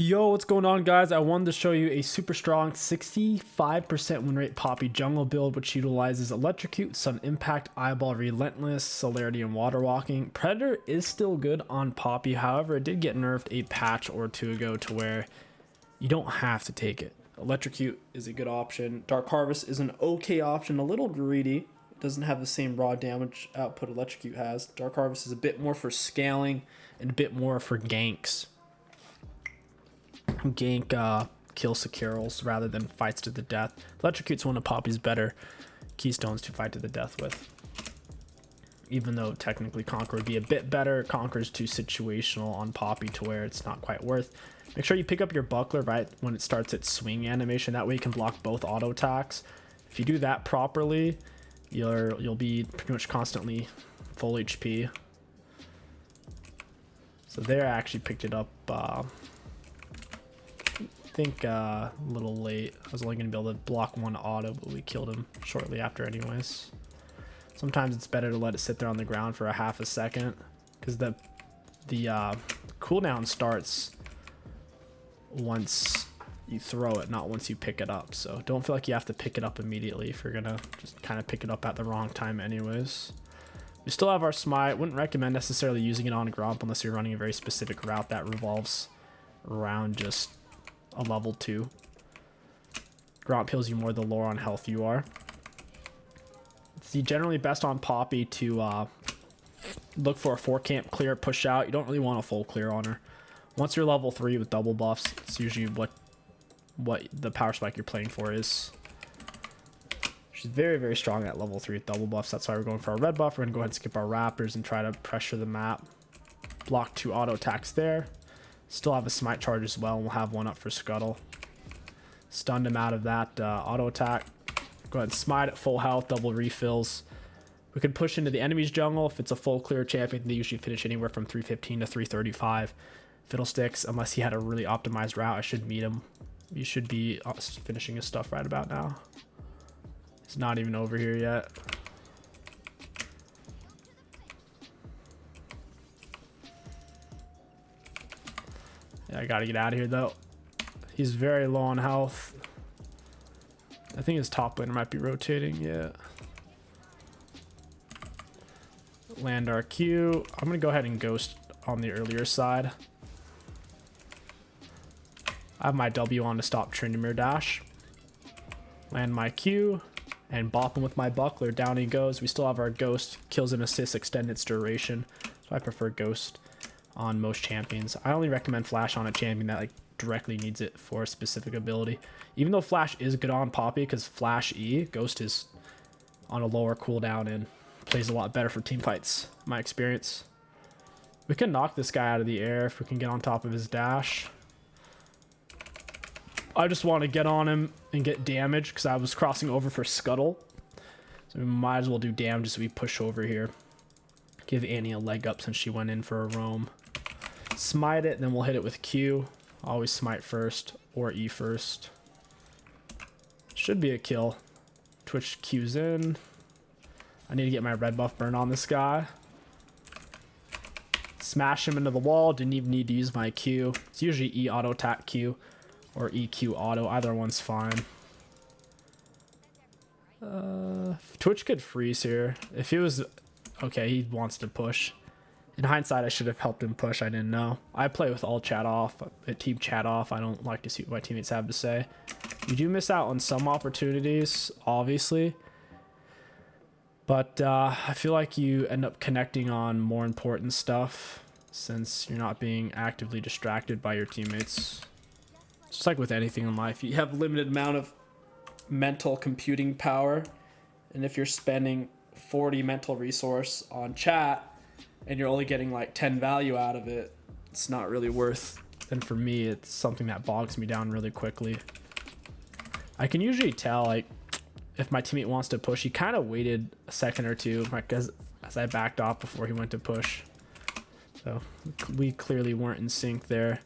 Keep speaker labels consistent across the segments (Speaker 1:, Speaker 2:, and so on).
Speaker 1: Yo, what's going on, guys? I wanted to show you a super strong 65% win rate Poppy jungle build, which utilizes Electrocute, Sun Impact, Eyeball, Relentless, Celerity, and Water Walking. Predator is still good on Poppy, however, it did get nerfed a patch or two ago to where you don't have to take it. Electrocute is a good option. Dark Harvest is an okay option, a little greedy. It doesn't have the same raw damage output Electrocute has. Dark Harvest is a bit more for scaling and a bit more for ganks. Kill Sekirals rather than fights to the death. Electrocute's one of Poppy's better keystones to fight to the death with. Even though technically Conquer would be a bit better, Conquer's too situational on Poppy to where it's not quite worth. Make sure you pick up your buckler right when it starts its swing animation. That way you can block both auto attacks. If you do that properly, you'll be pretty much constantly full HP. So there I actually picked it up I think a little late. I was only going to be able to block one auto, but we killed him shortly after anyways. Sometimes it's better to let it sit there on the ground for a half a second because the cooldown starts once you throw it, not once you pick it up. So don't feel like you have to pick it up immediately if you're going to just kind of pick it up at the wrong time anyways. We still have our Smite. Wouldn't recommend necessarily using it on Gromp unless you're running a very specific route that revolves around just a level 2. Gromp heals you more the lower on health you are. It's generally best on Poppy to look for a 4 camp clear, push out. You don't really want a full clear on her. Once you're level 3 with double buffs, it's usually what the power spike you're playing for is. She's very, very strong at level 3 with double buffs. That's why we're going for our red buff. We're going to go ahead and skip our Raptors and try to pressure the map. Block 2 auto attacks there. Still have a smite charge as well, and we'll have one up for Scuttle. Stunned him out of that auto attack. Go ahead and smite at full health, double refills. We could push into the enemy's jungle. If it's a full clear champion, they usually finish anywhere from 315 to 335. Fiddlesticks, unless he had a really optimized route, I should meet him. You should be finishing his stuff right about now. He's not even over here yet. Yeah, I gotta get out of here though. He's very low on health. I think his top laner might be rotating. Yeah. Land our Q. I'm gonna go ahead and ghost on the earlier side. I have my W on to stop Tryndamere dash. Land my Q and bop him with my buckler. Down he goes. We still have our ghost. Kills and assists extend its duration. So I prefer ghost on most champions. I only recommend flash on a champion that like directly needs it for a specific ability. Even though flash is good on Poppy because flash E, ghost is on a lower cooldown and plays a lot better for team fights, my experience. We can knock this guy out of the air if we can get on top of his dash. I just want to get on him and get damage because I was crossing over for Scuttle. So we might as well do damage as we push over here. Give Annie a leg up since she went in for a roam. Smite it, and then we'll hit it with Q. Always smite first or E first. Should be a kill. Twitch Q's in. I need to get my red buff burn on this guy. Smash him into the wall. Didn't even need to use my Q. It's usually E auto attack Q or EQ auto. Either one's fine. Twitch could freeze here. If he was... Okay, he wants to push. In hindsight, I should have helped him push. I didn't know. I play with all chat off, team chat off. I don't like to see what my teammates have to say. You do miss out on some opportunities, obviously. But I feel like you end up connecting on more important stuff since you're not being actively distracted by your teammates. Just like with anything in life, you have a limited amount of mental computing power. And if you're spending 40 mental resource on chat and you're only getting like 10 value out of it, it's not really worth. And for me, it's something that bogs me down really quickly. I can usually tell like if my teammate wants to push. He kind of waited a second or two like as I backed off before he went to push. So we clearly weren't in sync there.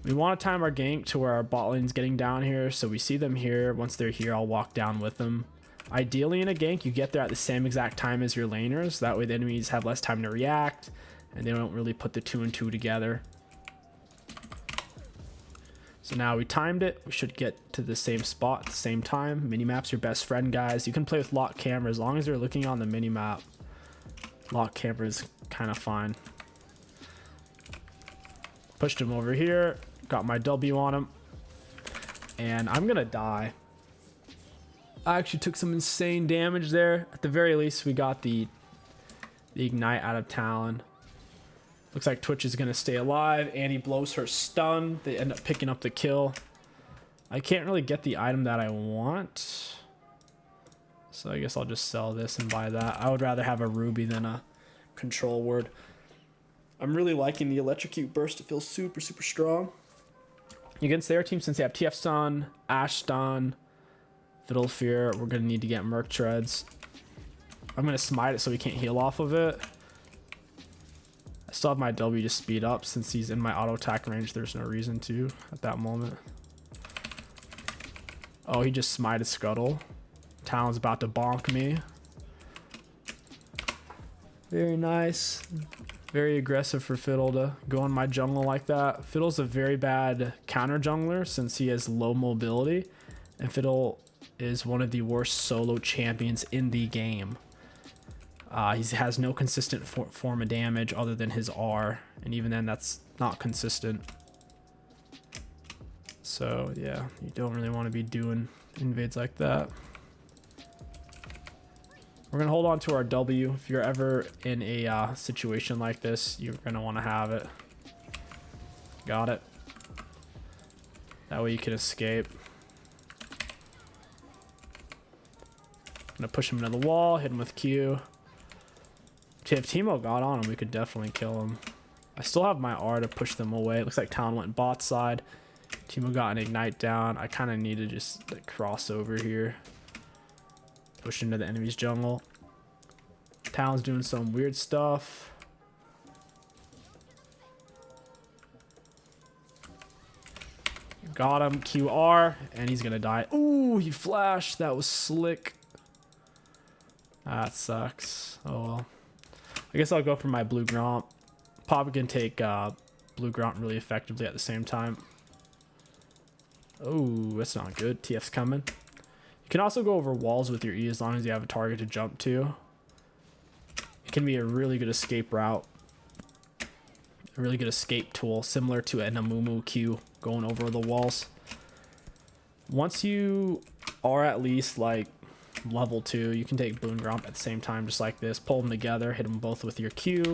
Speaker 1: We want to time our gank to where our bot lane's getting down here, so we see them here. Once they're here, I'll walk down with them. Ideally in a gank, you get there at the same exact time as your laners. That way the enemies have less time to react and they don't really put the 2 and 2 together. So now we timed it. We should get to the same spot at the same time. Minimap's your best friend, guys. You can play with lock camera as long as you're looking on the minimap. Lock camera is kind of fine. Pushed him over here. Got my W on him. And I'm going to die. I actually took some insane damage there. At the very least, we got the ignite out of Talon. Looks like Twitch is going to stay alive. Annie blows her stun. They end up picking up the kill. I can't really get the item that I want. So I guess I'll just sell this and buy that. I would rather have a ruby than a control word. I'm really liking the electrocute burst. It feels super, super strong. Against their team, since they have TF stun, Ash stun, Fiddle Fear, we're going to need to get Merc Treads. I'm going to smite it so he can't heal off of it. I still have my W to speed up. Since he's in my auto attack range, there's no reason to at that moment. Oh, he just smited Scuttle. Talon's about to bonk me. Very nice. Very aggressive for Fiddle to go in my jungle like that. Fiddle's a very bad counter jungler since he has low mobility. And Fiddle is one of the worst solo champions in the game. He has no consistent form of damage other than his R. And even then, that's not consistent. So, yeah, you don't really want to be doing invades like that. We're going to hold on to our W. If you're ever in a situation like this, you're going to want to have it. Got it. That way you can escape. I'm going to push him into the wall, hit him with Q. If 𝗕𝘂𝐀𝐀𝐀 got on him, we could definitely kill him. I still have my R to push them away. It looks like Talon went bot side. 𝗕𝘂𝐀𝐀 got an ignite down. I kind of need to just like, cross over here. Push into the enemy's jungle. Talon's doing some weird stuff. Got him. QR. And he's going to die. Ooh, he flashed. That was slick. That sucks. Oh, well. I guess I'll go for my blue Gromp. Probably can take blue Gromp really effectively at the same time. Oh, that's not good. TF's coming. You can also go over walls with your E as long as you have a target to jump to. It can be a really good escape route. A really good escape tool, similar to an Amumu Q going over the walls. Once you are at least like level 2, you can take Boon Gromp at the same time just like this. Pull them together, hit them both with your Q.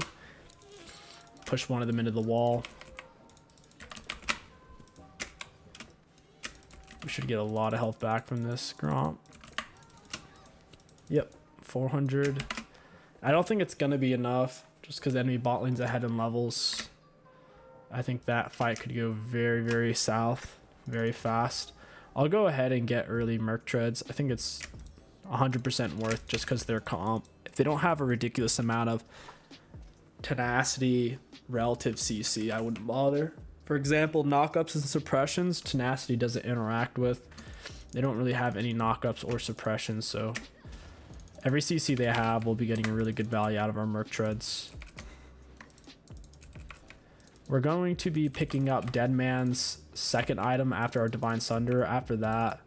Speaker 1: Push one of them into the wall. We should get a lot of health back from this Gromp. Yep, 400. I don't think it's going to be enough just because enemy bot lane's ahead in levels. I think that fight could go very, very south, very fast. I'll go ahead and get early Merc Treads. I think it's 100% worth just because they're comp. If they don't have a ridiculous amount of tenacity relative CC, I wouldn't bother. For example, knockups and suppressions, tenacity doesn't interact with. They don't really have any knockups or suppressions, so every CC they have, we'll be getting a really good value out of our Merc Treads. We're going to be picking up Deadman's second item after our Divine Sunder. After that,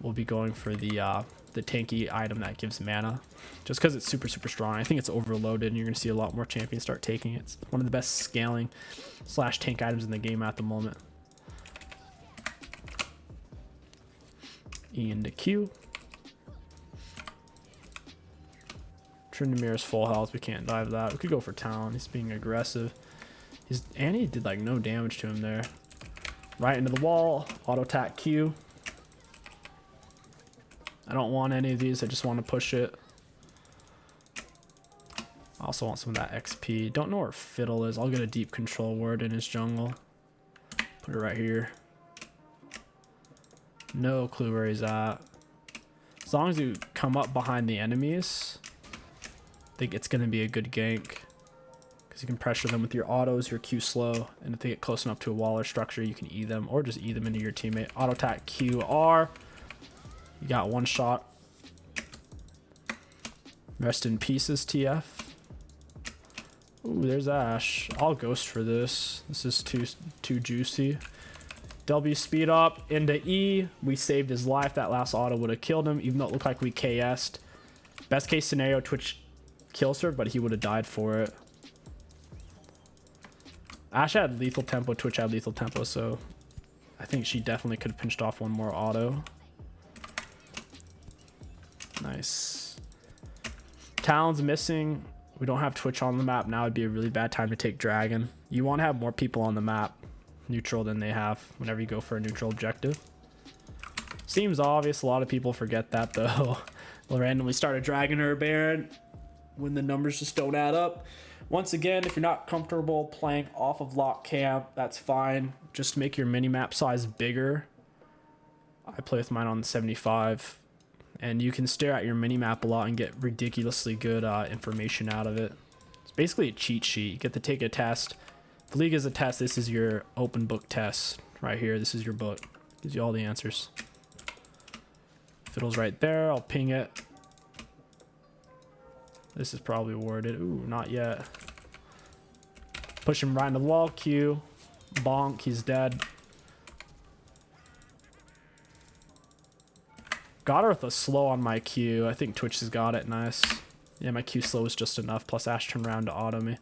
Speaker 1: we'll be going for the tanky item that gives mana, just because it's super, super strong. I think it's overloaded, and you're going to see a lot more champions start taking it. It's one of the best scaling / tank items in the game at the moment. E into Q. Tryndamere's full health. We can't dive that. We could go for Talon. He's being aggressive. Annie did like no damage to him there. Right into the wall. Auto attack Q. I don't want any of these. I just want to push it. I also want some of that XP. Don't know where Fiddle is. I'll get a deep control word in his jungle. Put it right here. No clue where he's at. As long as you come up behind the enemies, I think it's going to be a good gank. Because you can pressure them with your autos, your Q slow. And if they get close enough to a wall or structure, you can E them. Or just E them into your teammate. Auto attack QR. You got one shot. Rest in pieces, TF. Ooh, there's Ash. I'll ghost for this. This is too juicy. W speed up into E. We saved his life. That last auto would have killed him, even though it looked like we KS'd. Best case scenario, Twitch kills her, but he would have died for it. Ashe had lethal tempo, Twitch had lethal tempo, so I think she definitely could have pinched off one more auto. Nice. Talon's missing. We don't have Twitch on the map now. It'd be a really bad time to take Dragon. You want to have more people on the map neutral than they have whenever you go for a neutral objective. Seems obvious. A lot of people forget that though. They'll randomly start a Dragon or a Baron when the numbers just don't add up. Once again, if you're not comfortable playing off of lock camp, that's fine. Just make your mini-map size bigger. I play with mine on 75. And you can stare at your mini-map a lot and get ridiculously good information out of it. It's basically a cheat sheet. You get to take a test. If League is a test, this is your open book test. Right here, this is your book. Gives you all the answers. Fiddle's right there. I'll ping it. This is probably warded. Ooh, not yet. Push him right into the wall. Q. Bonk. He's dead. Got her with a slow on my Q. I think Twitch has got it. Nice. Yeah, my Q slow is just enough. Plus Ashe turned around to auto me.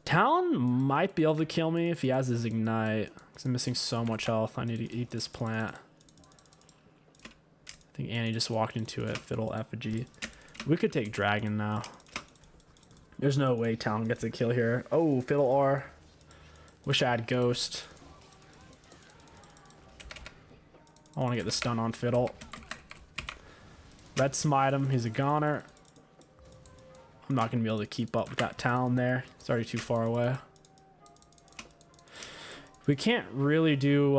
Speaker 1: Talon might be able to kill me if he has his ignite. Because I'm missing so much health. I need to eat this plant. I think Annie just walked into it. Fiddle effigy. We could take Dragon now. There's no way Talon gets a kill here. Oh, Fiddle R. Wish I had Ghost. I want to get the stun on Fiddle. Red smite him. He's a goner. I'm not going to be able to keep up with that Talon there. It's already too far away. We can't really do...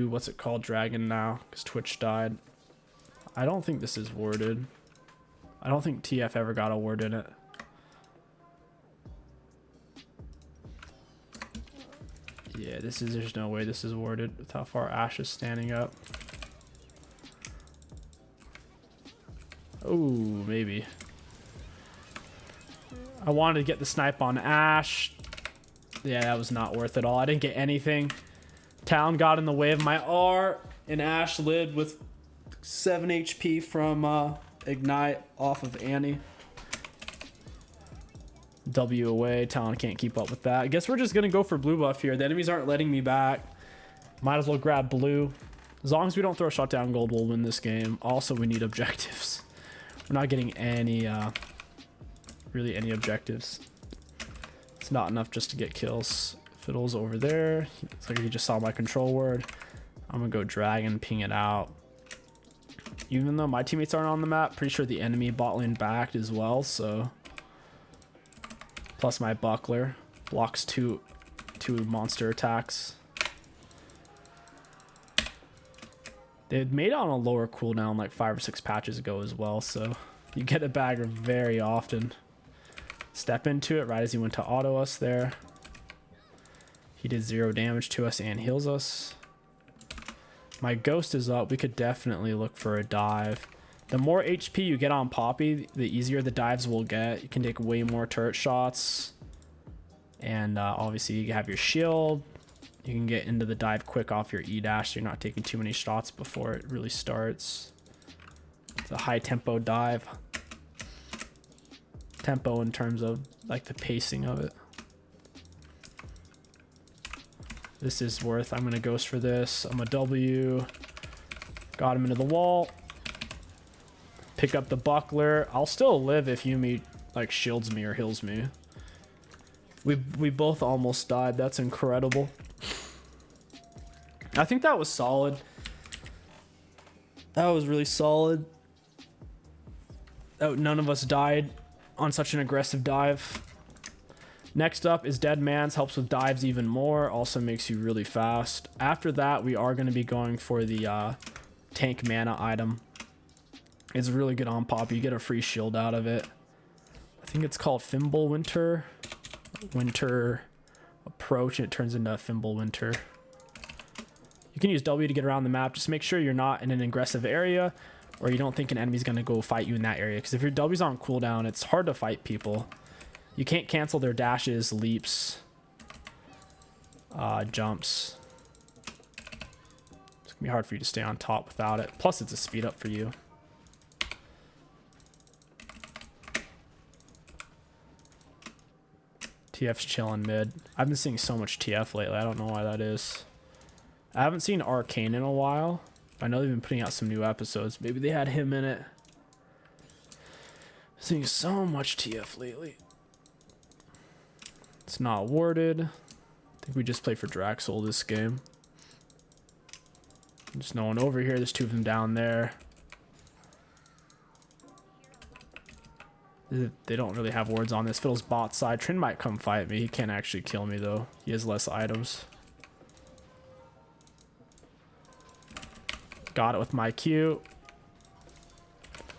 Speaker 1: what's it called, Dragon now, because Twitch died. I don't think this is warded. I don't think TF ever got a ward in it. Yeah, there's no way this is warded with how far Ashe is standing up. Oh, maybe. I wanted to get the snipe on Ashe. Yeah, that was not worth it all. I didn't get anything. Talon got in the way of my R, and Ashe lived with 7 HP from Ignite off of Annie. W away. Talon can't keep up with that. I guess we're just going to go for blue buff here. The enemies aren't letting me back. Might as well grab blue. As long as we don't throw shutdown gold, we'll win this game. Also, we need objectives. We're not getting any, really any objectives. It's not enough just to get kills. Fiddle's over there. It's like he just saw my control word. I'm going to go Dragon, ping it out. Even though my teammates aren't on the map, pretty sure the enemy bot lane backed as well, so... Plus my buckler blocks two monster attacks. They made it on a lower cooldown like 5 or 6 patches ago as well, so you get a bagger very often. Step into it right as he went to auto us there. He did 0 damage to us and heals us. My ghost is up. We could definitely look for a dive. The more HP you get on Poppy, the easier the dives will get. You can take way more turret shots. And obviously you have your shield. You can get into the dive quick off your E-dash, so you're not taking too many shots before it really starts. It's a high tempo dive. Tempo in terms of like the pacing of it. This is worth. I'm going to ghost for this. I'm a W. Got him into the wall. Pick up the buckler. I'll still live if Yuumi like shields me or heals me. We both almost died. That's incredible. I think that was solid. That was really solid. Oh, none of us died on such an aggressive dive. Next up is Dead Man's. Helps with dives even more. Also makes you really fast. After that, we are going to be going for the tank mana item. It's really good on pop. You get a free shield out of it. I think it's called Winter Approach, and it turns into Winter. You can use W to get around the map. Just make sure you're not in an aggressive area, or you don't think an enemy's going to go fight you in that area. Because if your W's on cooldown, it's hard to fight people. You can't cancel their dashes, leaps. jumps. It's gonna be hard for you to stay on top without it. Plus, it's a speed up for you. TF's chilling mid. I've been seeing so much TF lately. I don't know why that is. I haven't seen Arcane in a while. I know they've been putting out some new episodes. Maybe they had him in it. Seeing so much TF lately. It's not warded. I think we just play for Draxel this game. There's no one over here. There's two of them down there. They don't really have wards on this. Fiddle's bot side. Trin might come fight me. He can't actually kill me though. He has less items. Got it with my Q.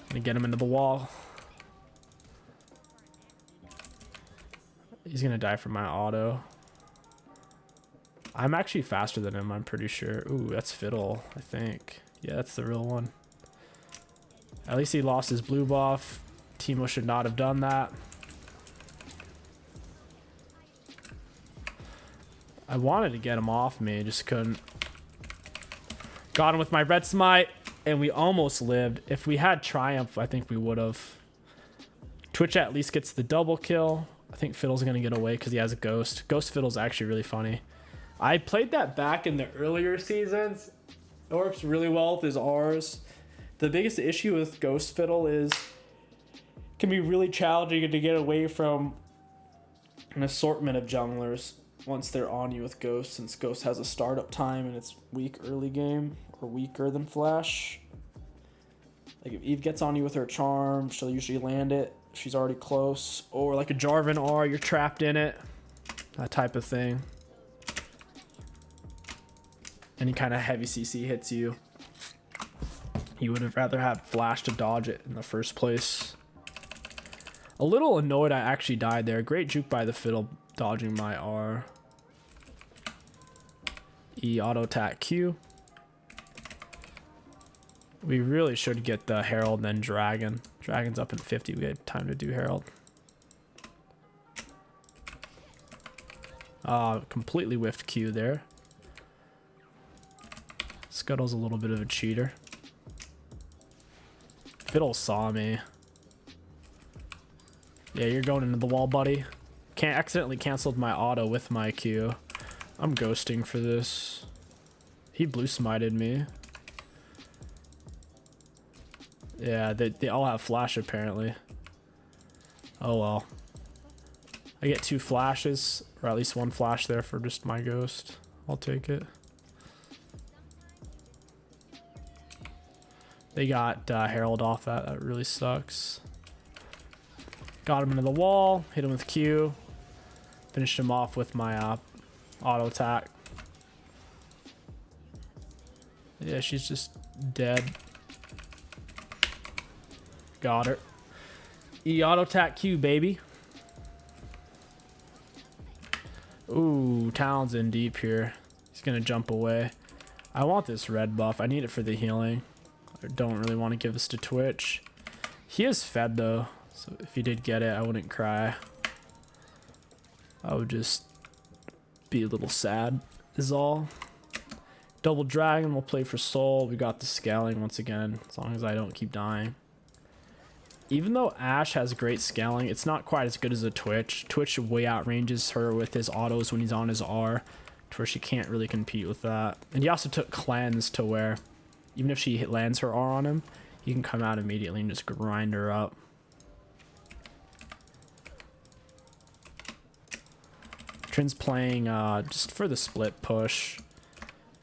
Speaker 1: Gonna get him into the wall. He's gonna die from my auto. I'm actually faster than him, I'm pretty sure. Ooh, that's Fiddle, I think. Yeah, that's the real one. At least he lost his blue buff. Teemo should not have done that. I wanted to get him off me, just couldn't. Got him with my red smite, and we almost lived. If we had Triumph, I think we would have. Twitch at least gets the double kill. I think Fiddle's gonna get away because he has a Ghost. Ghost Fiddle's actually really funny. I played that back in the earlier seasons. It works really well with his R's. The biggest issue with Ghost Fiddle is it can be really challenging to get away from an assortment of junglers once they're on you with Ghost, since Ghost has a startup time and it's weak early game, or weaker than Flash. Like if Eve gets on you with her charm, she'll usually land it. She's already close. Or like a Jarvan R, you're trapped in it. That type of thing. Any kind of heavy CC hits you. You would have rather had Flash to dodge it in the first place. A little annoyed I actually died there. Great juke by the Fiddle dodging my R. E auto attack Q. We really should get the Herald then Dragon. Dragon's up in 50. We had time to do Herald. Completely whiffed Q there. Scuttle's a little bit of a cheater. Fiddle saw me. Yeah, you're going into the wall, buddy. Can't accidentally canceled my auto with my Q. I'm ghosting for this. He blue smited me. Yeah, they all have flash apparently. Oh well. I get 2 flashes, or at least 1 flash there for just my ghost. I'll take it. They got Herald off that. That really sucks. Got him into the wall. Hit him with Q. Finished him off with my auto attack. Yeah, she's just dead. Got her. E auto attack Q, baby. Ooh, Talon's in deep here. He's gonna jump away. I want this red buff. I need it for the healing. I don't really want to give this to Twitch. He is fed though, so if he did get it, I wouldn't cry. I would just be a little sad is all. Double Dragon, we'll play for soul. We got the scaling once again, as long as I don't keep dying. Even though Ashe has great scaling, it's not quite as good as a Twitch. Twitch way outranges her with his autos when he's on his R, to where she can't really compete with that. And he also took Cleanse to where even if she lands her R on him, he can come out immediately and just grind her up. Trin's playing just for the split push.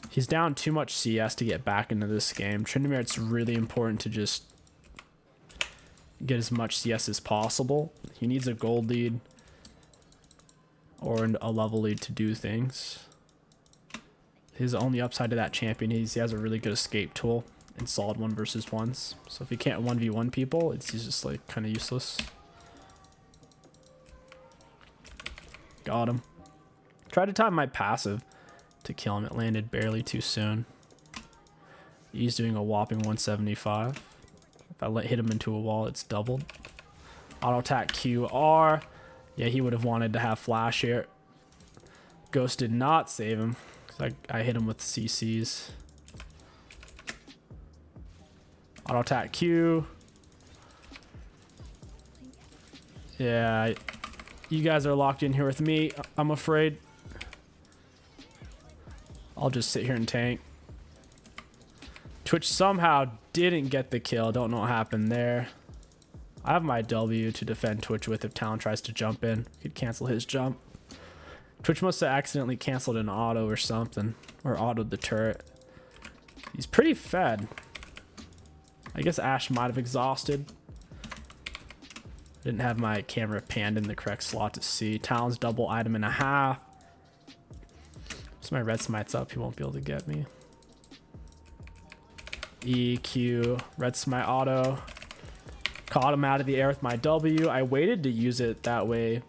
Speaker 1: He's down too much CS to get back into this game. Tryndamere, it's really important to just get as much CS as possible. He needs a gold lead or a level lead to do things. His only upside to that champion is he has a really good escape tool in solid 1 versus 1s. So if he can't 1v1 people, he's just like kind of useless. Got him. Tried to time my passive to kill him. It landed barely too soon. He's doing a whopping 175. If I hit him into a wall, it's doubled. Auto attack QR. Yeah, he would have wanted to have flash here. Ghost did not save him. I hit him with CCs. Auto attack Q. Yeah, you guys are locked in here with me, I'm afraid. I'll just sit here and tank. Twitch somehow didn't get the kill. Don't know what happened there. I have my W to defend Twitch with if Talon tries to jump in. Could cancel his jump. Twitch must have accidentally canceled an auto or something. Or autoed the turret. He's pretty fed. I guess Ashe might have exhausted. Didn't have my camera panned in the correct slot to see. Talon's double item and a half. So my red smite's up. He won't be able to get me. EQ. Red smite auto. Caught him out of the air with my W. I waited to use it that way.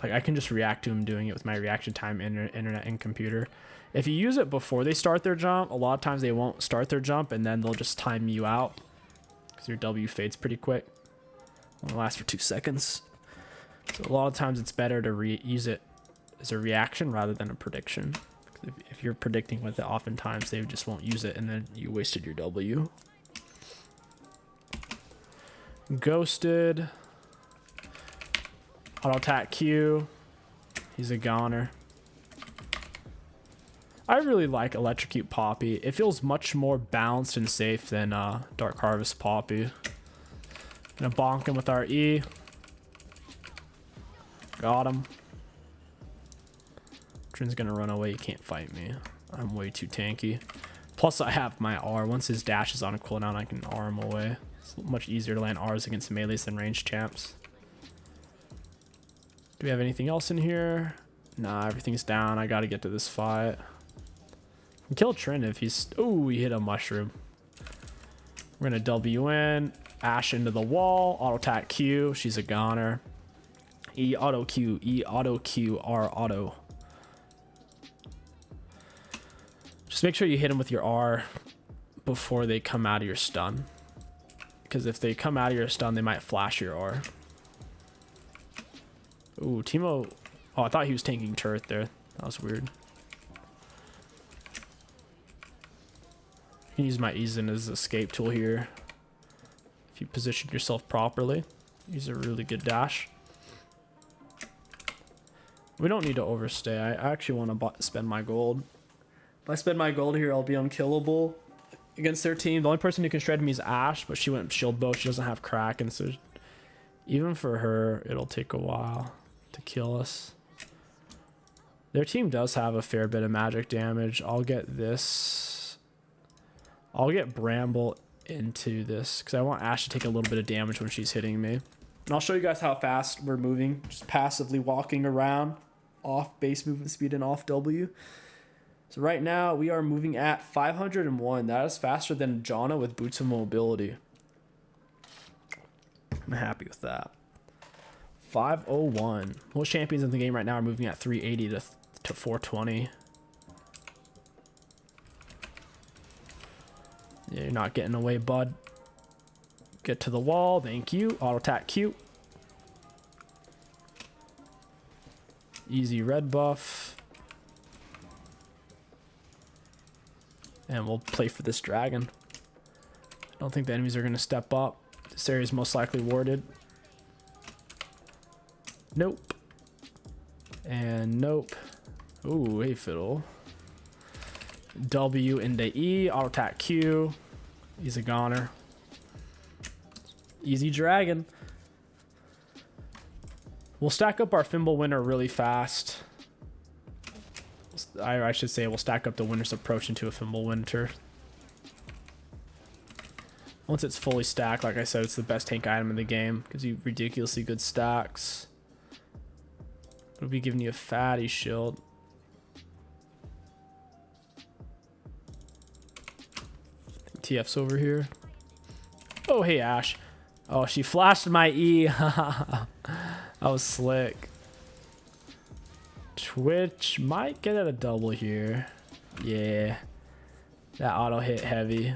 Speaker 1: Like I can just react to him doing it with my reaction time, internet, and computer. If you use it before they start their jump, a lot of times they won't start their jump and then they'll just time you out because your W fades pretty quick. Only lasts for 2 seconds. So a lot of times it's better to use it as a reaction rather than a prediction. If you're predicting with it, oftentimes they just won't use it and then you wasted your W. Ghosted. Auto attack Q. He's a goner. I really like 𝗕𝘂𝘀𝗶𝗶𝗶. It feels much more balanced and safe than 𝗕𝘂𝘀𝗶𝗶. Gonna bonk him with our E. Got him. Trin's gonna run away. He can't fight me. I'm way too tanky. Plus I have my R. Once his dash is on a cooldown, I can R him away. It's much easier to land Rs against melees than ranged champs. Do we have anything else in here? Nah, everything's down. I gotta get to this fight. Kill Trin if he's... Oh, he hit a mushroom. We're gonna W in. Ashe into the wall. Auto attack Q. She's a goner. E auto Q. E auto Q. R auto. Just make sure you hit him with your R before they come out of your stun. Because if they come out of your stun, they might flash your R. Ooh, Teemo. Oh, I thought he was tanking turret there. That was weird. You can use my Ezen as escape tool here. If you position yourself properly. Use a really good dash. We don't need to overstay. I actually want to spend my gold. If I spend my gold here, I'll be unkillable against their team. The only person who can shred me is Ashe, but she went shield bow. She doesn't have crack, and so even for her, it'll take a while to kill us. Their team does have a fair bit of magic damage. I'll get this. I'll get Bramble into this because I want Ashe to take a little bit of damage when she's hitting me. And I'll show you guys how fast we're moving, just passively walking around off base movement speed and off W. So right now we are moving at 501. That is faster than Janna with boots of mobility. I'm happy with that. 501. Most champions in the game right now are moving at 380 to 420. Yeah, you're not getting away, bud. Get to the wall. Thank you. Auto attack Q. Easy red buff. And we'll play for this dragon. I don't think the enemies are going to step up. This area is most likely warded. Nope. And nope. Ooh, hey fiddle. W into E. Auto attack Q. He's a goner. Easy dragon. We'll stack up our Fimble winner really fast. I should say we'll stack up the winner's approach into a Fimble winter. Once it's fully stacked, like I said, it's the best tank item in the game. Gives you ridiculously good stacks. It'll be giving you a fatty shield. TF's over here. Oh, hey, Ashe. Oh, she flashed my E. That was slick. Twitch might get at a double here. Yeah. That auto hit heavy.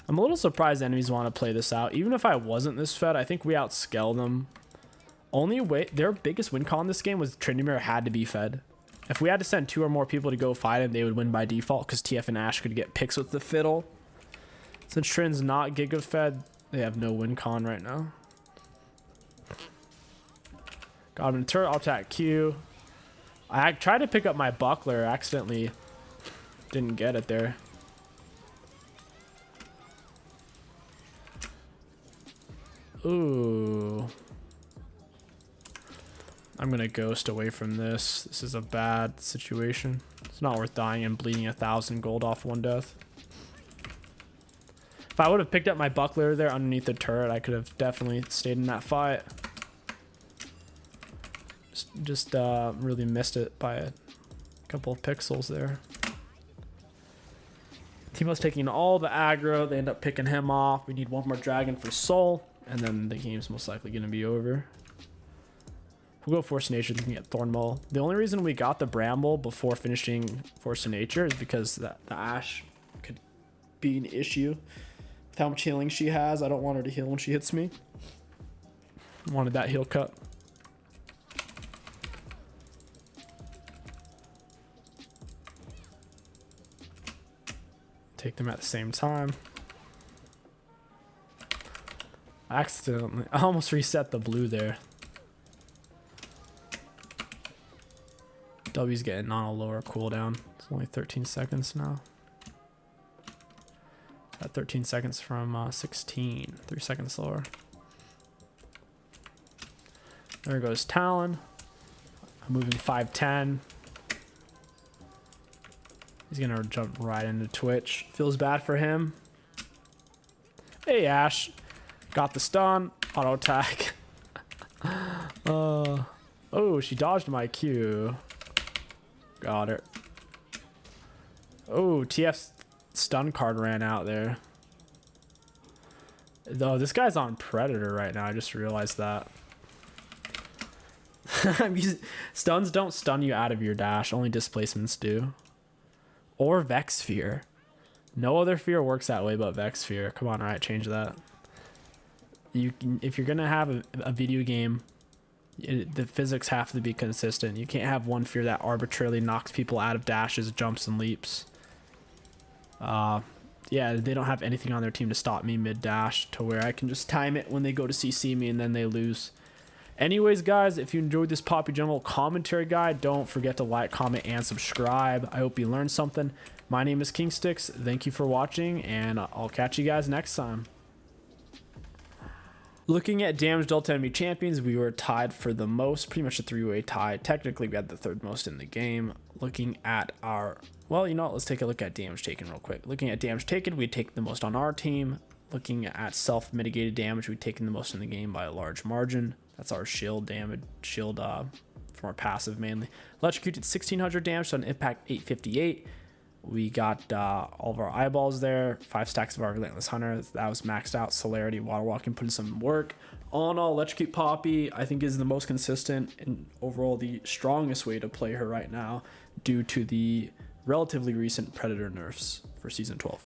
Speaker 1: I'm a little surprised enemies want to play this out. Even if I wasn't this fed, I think we outscale them Only way, their biggest win con in this game was Tryndamere had to be fed. If we had to send 2 or more people to go fight him, they would win by default because TF and Ashe could get picks with the fiddle. Since Tryn's not Giga fed, they have no win con right now. Got him in turret, I'll attack Q. I tried to pick up my buckler, accidentally didn't get it there. Ooh. I'm gonna ghost away from this. This is a bad situation. It's not worth dying and bleeding 1,000 gold off 1 death. If I would have picked up my buckler there underneath the turret, I could have definitely stayed in that fight. Just really missed it by a couple of pixels there. Teemo's taking all the aggro. They end up picking him off. We need 1 more dragon for soul, and then the game's most likely going to be over. We'll go Force of Nature, looking at Thornmail. The only reason we got the Bramble before finishing Force of Nature is because the Ashe could be an issue with how much healing she has. I don't want her to heal when she hits me. Wanted that heal cut. Take them at the same time. I almost reset the blue there. W's getting on a lower cooldown. It's only 13 seconds now. At 13 seconds from 16. 3 seconds lower. There goes Talon. I'm moving 5'10". He's gonna jump right into Twitch. Feels bad for him. Hey Ashe. Got the stun. Auto attack. Oh, she dodged my Q. Got it. Oh, TF's stun card ran out there. Though this guy's on Predator right now. I just realized that. Stuns don't stun you out of your dash. Only displacements do. Or Vex Sphere. No other fear works that way but Vex Sphere. Come on, alright, change that. You can, if you're gonna have a video game, the physics have to be consistent. You can't have one fear that arbitrarily knocks people out of dashes, jumps, and leaps. Yeah, they don't have anything on their team to stop me mid-dash to where I can just time it when they go to CC me and then they lose. Anyways, guys, if you enjoyed this Poppy Jungle commentary guide, don't forget to like, comment, and subscribe. I hope you learned something. My name is KingStix. Thank you for watching, and I'll catch you guys next time. Looking at damage delta enemy champions, we were tied for the most, pretty much a 3-way tie. Technically, we had the 3rd most in the game. Looking at our, well, you know what, let's take a look at damage taken real quick. Looking at damage taken, we take the most on our team. Looking at self-mitigated damage, we've taken the most in the game by a large margin. That's our shield damage, from our passive mainly. Electrocuted 1600 damage, so an impact 858. We got all of our eyeballs there, 5 stacks of our Relentless Hunter. That was maxed out. Celerity, Water Walking, putting some work. All in all, Electrocute Poppy, I think, is the most consistent and overall the strongest way to play her right now due to the relatively recent Predator nerfs for Season 12.